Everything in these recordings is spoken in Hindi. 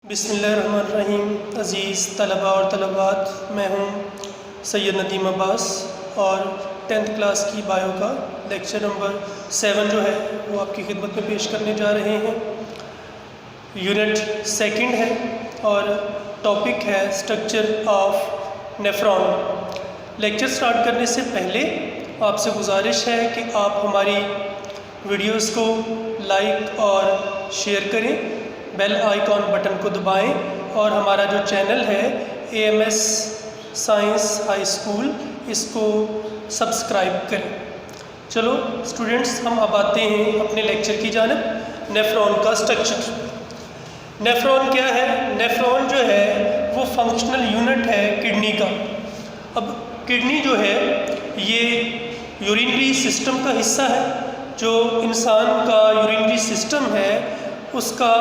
बिस्मिल्लाहिर्रहमानिर्रहीम। अज़ीज़ तलबा और तलबात, मैं हूँ सैयद नदीम अब्बास और 10th क्लास की बायो का लेक्चर नंबर 7 जो है वो आपकी खिदमत में पेश करने जा रहे हैं। यूनिट सेकंड है और टॉपिक है structure of nephron. Lecture start करने से पहले आपसे गुजारिश है कि आप हमारी वीडियोस को लाइक और शेयर करें, बेल आइकॉन बटन को दबाएं और हमारा जो चैनल है AMS साइंस हाई स्कूल, इसको सब्सक्राइब करें। चलो स्टूडेंट्स, हम अब आते हैं अपने लेक्चर की जानिब। नेफ्रॉन का स्ट्रक्चर। नेफ्रॉन क्या है? नेफ्रॉन जो है वो फंक्शनल यूनिट है किडनी का। अब किडनी जो है ये यूरिनरी सिस्टम का हिस्सा है। जो इंसान का यूरिनरी सिस्टम है उसका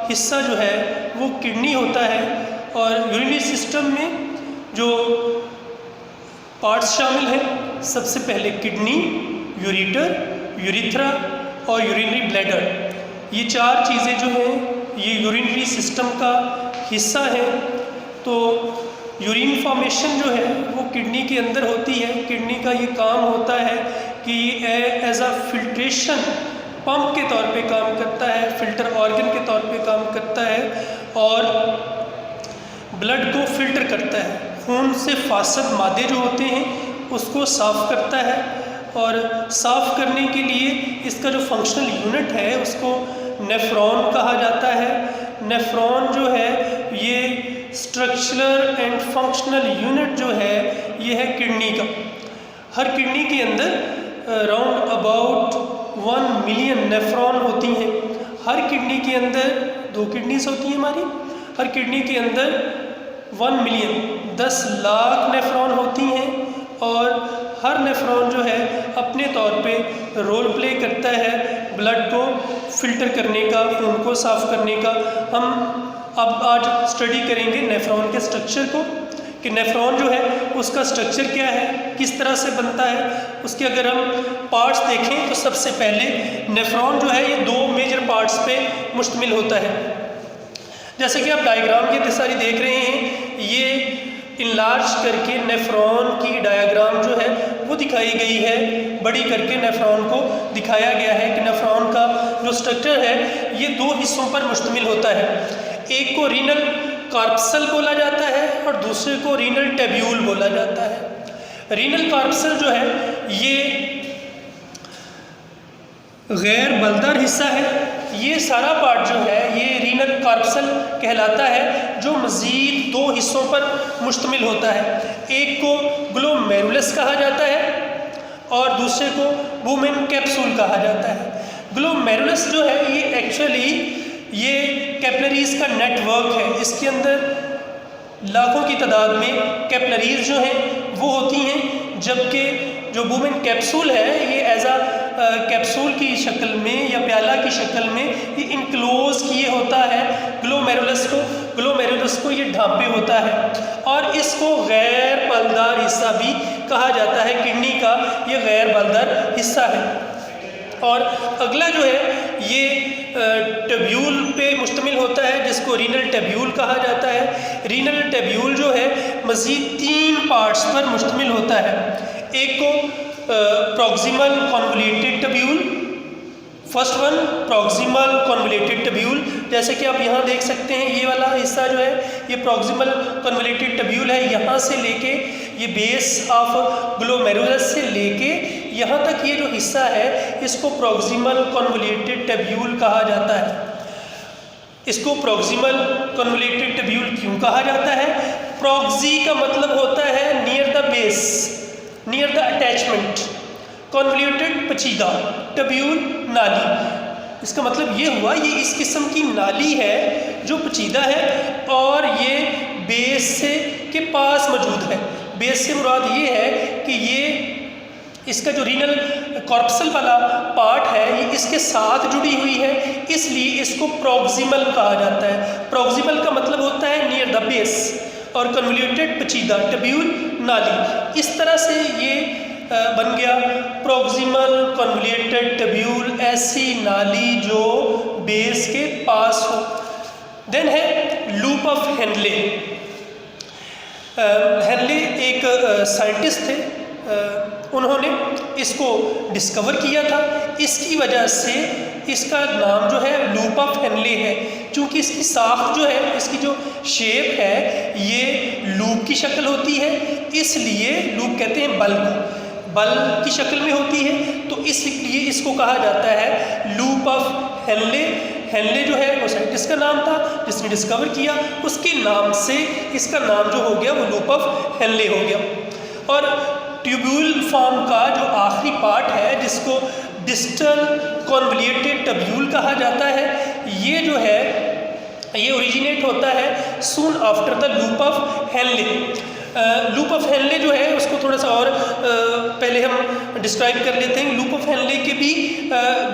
हिस्सा जो है वो किडनी होता है। और यूरिनरी सिस्टम में जो पार्ट्स शामिल हैं, सबसे पहले किडनी, यूरेटर, यूरिथ्रा और यूरिनरी ब्लैडर। ये चार चीज़ें जो हैं ये यूरिनरी सिस्टम का हिस्सा है। तो यूरिन फॉर्मेशन जो है वो किडनी के अंदर होती है। किडनी का ये काम होता है कि एज अ फिल्ट्रेशन पंप के तौर पे काम करता है, फिल्टर ऑर्गन के तौर पे काम करता है और ब्लड को फिल्टर करता है। खून से फासद मादे जो होते हैं उसको साफ़ करता है और साफ़ करने के लिए इसका जो फंक्शनल यूनिट है उसको नेफ्रॉन कहा जाता है। नेफ्रॉन जो है ये स्ट्रक्चरल एंड फंक्शनल यूनिट जो है ये है किडनी का। हर किडनी के अंदर राउंड अबाउट 1 मिलियन नेफ्रॉन होती हैं। हर किडनी के अंदर 2 किडनीज होती हैं हमारी। हर किडनी के अंदर 1 मिलियन 10 लाख नेफ्रॉन होती हैं और हर नेफ्रॉन जो है अपने तौर पे रोल प्ले करता है ब्लड को फिल्टर करने का, खून को साफ़ करने का। हम अब आज स्टडी करेंगे नेफ्रॉन के स्ट्रक्चर को कि नेफ्रॉन जो है उसका स्ट्रक्चर क्या है, किस तरह से बनता है। उसके अगर हम पार्ट्स देखें तो सबसे पहले नेफ्रॉन जो है ये 2 मेजर पार्ट्स पे मुश्तमिल होता है। जैसे कि आप डायग्राम ये सारी देख रहे हैं, ये इनलार्ज करके नेफ्रॉन की डायग्राम जो है वो दिखाई गई है। बड़ी करके नेफ्रॉन को दिखाया गया है कि नेफ्रॉन का जो स्ट्रक्चर है ये 2 हिस्सों पर मुश्तमिल होता है। एक को रीनल कार्पसल बोला जाता है और दूसरे को रीनल टेब्यूल बोला जाता है। रीनल कार्पसल जो है ये गैर बलदार हिस्सा है। ये सारा पार्ट जो है ये रीनल कार्पसल कहलाता है, जो मज़ीद 2 हिस्सों पर मुश्तमिल होता है। एक को ग्लोमेरुलस कहा जाता है और दूसरे को वुमेन कैप्सूल कहा जाता है। ग्लोमेरुलस जो है ये एक्चुअली ये कैपिलरीज का नेटवर्क है। इसके अंदर लाखों की तादाद में कैपिलरीज जो हैं वो होती हैं, जबकि जो वुमेन कैप्सूल है ये एज अ कैप्सूल की शक्ल में या प्याला की शक्ल में ये इनक्लोज किए होता है ग्लोमेरुलस को ये ढांपे होता है और इसको गैर बलदार हिस्सा भी कहा जाता है। किडनी का ये गैर बलदार हिस्सा है। और अगला जो है ये टेब्यूल पे मुश्तमिल होता है जिसको रीनल टेब्यूल कहा जाता है। रीनल टेब्यूल जो है मज़ीद 3 पार्ट्स पर मुश्तमिल होता है। एक को proximal convoluted tubule, first one proximal convoluted tubule. जैसे कि आप यहाँ देख सकते हैं ये वाला हिस्सा जो है ये प्रॉक्सिमल कॉन्वोल्यूटेड टेब्यूल है। यहाँ से लेके ये बेस ऑफ ग्लोमेरुलस से लेके यहाँ तक ये जो हिस्सा है इसको प्रॉक्सिमल कॉन्वोल्यूटेड टेब्यूल कहा जाता है। इसको प्रॉक्सिमल कॉन्वोल्यूटेड टेब्यूल क्यों कहा जाता है? प्रॉक्सी का मतलब होता है near the base, near the attachment. Convoluted पेचीदा, टेब्यूल नाली। इसका मतलब ये हुआ ये इस किस्म की नाली है जो पेचीदा है और ये बेस से के पास मौजूद है। बेस से मुराद ये है कि ये इसका जो रीनल कॉर्पसल वाला पार्ट है ये इसके साथ जुड़ी हुई है, इसलिए इसको प्रॉक्सिमल कहा जाता है। प्रॉक्सिमल का मतलब होता है नियर द बेस और कन्वोल्यूटेड पेचीदा, टेब्यूल नाली। इस तरह से ये बन गया प्रॉक्सिमल कन्वोल्यूटेड टेब्यूल, ऐसी नाली जो बेस के पास हो। देन है लूप ऑफ हेनले। हेनले एक साइंटिस्ट थे, उन्होंने इसको डिस्कवर किया था। इसकी वजह से इसका नाम जो है लूप ऑफ हेनले है, क्योंकि इसकी साख जो है, इसकी जो शेप है ये लूप की शक्ल होती है, इसलिए लूप कहते हैं बल को, बल की शक्ल में होती है, तो इसलिए इसको कहा जाता है लूप ऑफ हेनले। हेनले जो है वो साइंटिस्ट का नाम था जिसने डिस्कवर किया, उसके नाम से इसका नाम जो हो गया वो लूप ऑफ हेनले हो गया। और ट्यूब्यूल फॉर्म का जो आखिरी पार्ट है जिसको डिस्टल कॉन्वोल्यूटेड ट्यूब्यूल कहा जाता है, ये जो है ये ओरिजिनेट होता है soon after the loop of Henle. Loop of Henle जो है उसको थोड़ा सा और पहले हम डिस्क्राइब कर लेते हैं। लूप ऑफ हेनले के भी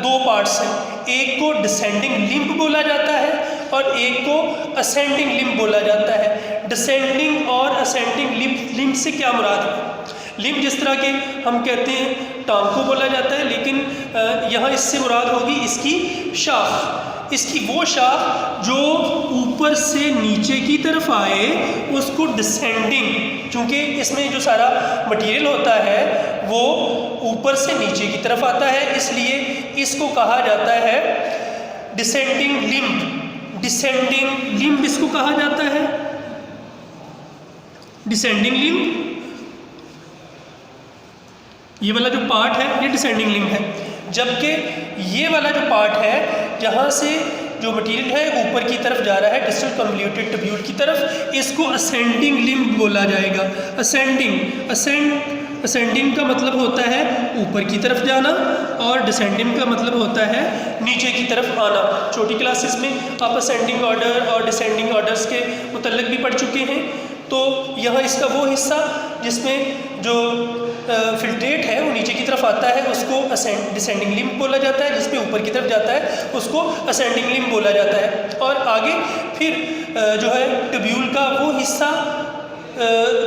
दो पार्ट्स हैं, एक को डिसेंडिंग लिम्ब बोला जाता है और एक को असेंडिंग लिम्ब बोला जाता है। डिसेंडिंग और असेंडिंग लिम्ब से क्या मुराद है? लिम्ब जिस तरह के हम कहते हैं टांग को बोला जाता है, लेकिन यहाँ इससे मुराद होगी इसकी शाख, इसकी वो शाख जो ऊपर से नीचे की तरफ आए उसको डिसेंडिंग, क्योंकि इसमें जो सारा मटेरियल होता है वो ऊपर से नीचे की तरफ आता है, इसलिए इसको कहा जाता है डिसेंडिंग लिम्ब। डिसेंडिंग लिम्ब इसको कहा जाता है डिसेंडिंग लिम्ब। ये वाला जो पार्ट है ये डिसेंडिंग लिम्ब है, जबकि ये वाला जो पार्ट है जहाँ से जो मटेरियल है ऊपर की तरफ जा रहा है डिस्टल कन्वोल्यूटेड ट्यूब्यूल की तरफ, इसको असेंडिंग लिम्ब बोला जाएगा। असेंडिंग का मतलब होता है ऊपर की तरफ जाना और डिसेंडिंग का मतलब होता है नीचे की तरफ आना। छोटी क्लासेस में आप असेंडिंग ऑर्डर और डिसेंडिंग ऑर्डर्स के मुतल्लिक भी पढ़ चुके हैं। तो यहाँ इसका वो हिस्सा जिसमें जो फिल्ट्रेट है वो नीचे की तरफ आता है उसको डिसेंडिंग लिम्ब बोला जाता है, जिसमें ऊपर की तरफ जाता है उसको असेंडिंग लिम्ब बोला जाता है। और आगे फिर जो है ट्यूब्यूल का वो हिस्सा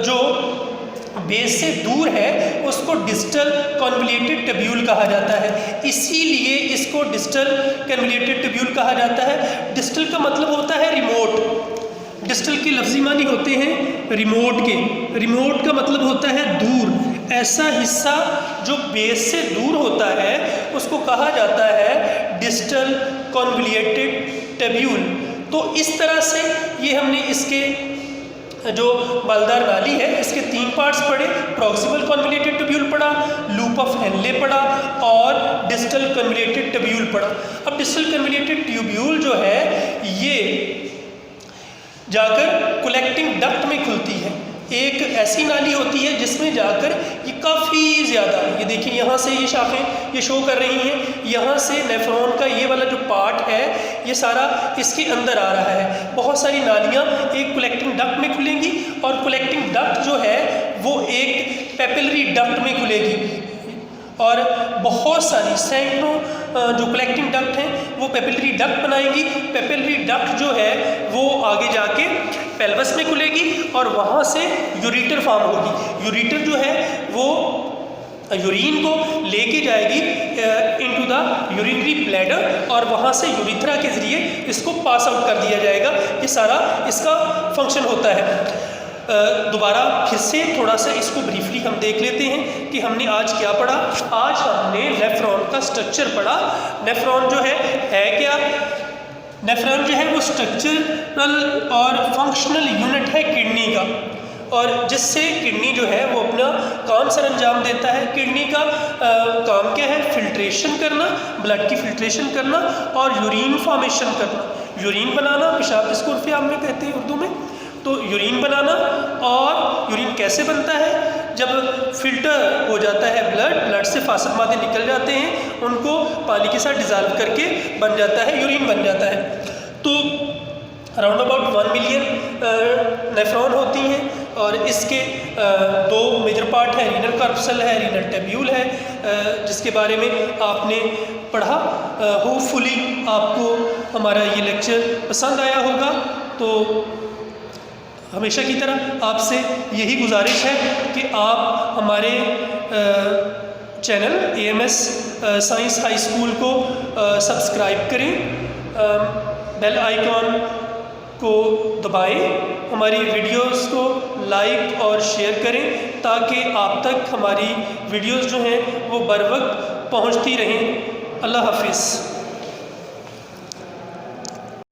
जो बेस से दूर है उसको डिस्टल कन्वोल्यूटेड ट्यूब्यूल कहा जाता है, इसीलिए इसको डिस्टल कन्वोल्यूटेड ट्यूब्यूल कहा जाता है। डिस्टल का मतलब होता है रिमोट, डिस्टल के लफ्ज़ी मानी होते हैं रिमोट के, रिमोट का मतलब होता है दूर। ऐसा हिस्सा जो बेस से दूर होता है उसको कहा जाता है डिस्टल कन्वोल्यूटेड ट्यूब्यूल। तो इस तरह से ये हमने इसके जो बालदार नाली है इसके तीन पार्ट्स पढ़े, प्रॉक्सिमल कन्वोल्यूटेड ट्यूब्यूल पढ़ा, लूप ऑफ हेनले पढ़ा और डिस्टल कन्वोल्यूटेड ट्यूब्यूल पढ़ा। अब डिस्टल कन्वोल्यूटेड ट्यूब्यूल जो है ये जाकर कलेक्टिंग डक्ट में खुलती है। एक ऐसी नाली होती है जिसमें जाकर ये काफ़ी ज़्यादा, ये देखिए यहाँ से ये शाखें ये शो कर रही हैं, यहाँ से नेफ्रॉन का ये वाला जो पार्ट है ये सारा इसके अंदर आ रहा है। बहुत सारी नालियाँ एक कलेक्टिंग डक्ट में खुलेंगी और कलेक्टिंग डक्ट जो है वो एक पेपिलरी डक्ट में खुलेगी और बहुत सारी सैकड़ों जो कलेक्टिंग डक्ट हैं वो पेपिलरी डक्ट बनाएंगी। पेपिलरी डक्ट जो है वो आगे जाके पेल्वस में खुलेगी और वहाँ से यूरेटर फॉर्म होगी। यूरेटर जो है वो यूरिन को लेके जाएगी इनटू द यूरिनरी ब्लैडर और वहाँ से यूरिथ्रा के ज़रिए इसको पास आउट कर दिया जाएगा। ये सारा इसका फंक्शन होता है। दोबारा फिर से थोड़ा सा इसको ब्रीफली हम देख लेते हैं कि हमने आज क्या पढ़ा। आज हमने नेफ्रॉन का स्ट्रक्चर पढ़ा। नेफ्रॉन जो है क्या? नेफ्रॉन जो है वो स्ट्रक्चरल और फंक्शनल यूनिट है किडनी का, और जिससे किडनी जो है वो अपना काम सर अंजाम देता है। किडनी का काम क्या है? फिल्ट्रेशन करना, ब्लड की फिल्ट्रेशन करना और यूरिन फॉर्मेशन करना, यूरिन बनाना, पेशाब जिसको उर्फ़ी आम में कहते हैं उर्दू में। तो यूरिन बनाना, और यूरिन कैसे बनता है? जब फिल्टर हो जाता है ब्लड से फासद मादे निकल जाते हैं, उनको पानी के साथ डिज़ाल्व करके बन जाता है, यूरिन बन जाता है। तो अराउंड अबाउट 1 मिलियन नेफ्रॉन होती हैं और इसके दो मेजर पार्ट है, रीनल कार्पसल है, रीनल ट्यूब्यूल है, जिसके बारे में आपने पढ़ा। होपफुली आपको हमारा ये लेक्चर पसंद आया होगा। तो हमेशा की तरह आपसे यही गुजारिश है कि आप हमारे channel AMS science high school को सब्सक्राइब करें, बेल आइकॉन को दबाएं, हमारी वीडियोस को लाइक और शेयर करें ताकि आप तक हमारी वीडियोस जो हैं वो बर वक्त पहुँचती रहें। अल्लाह हाफिज़।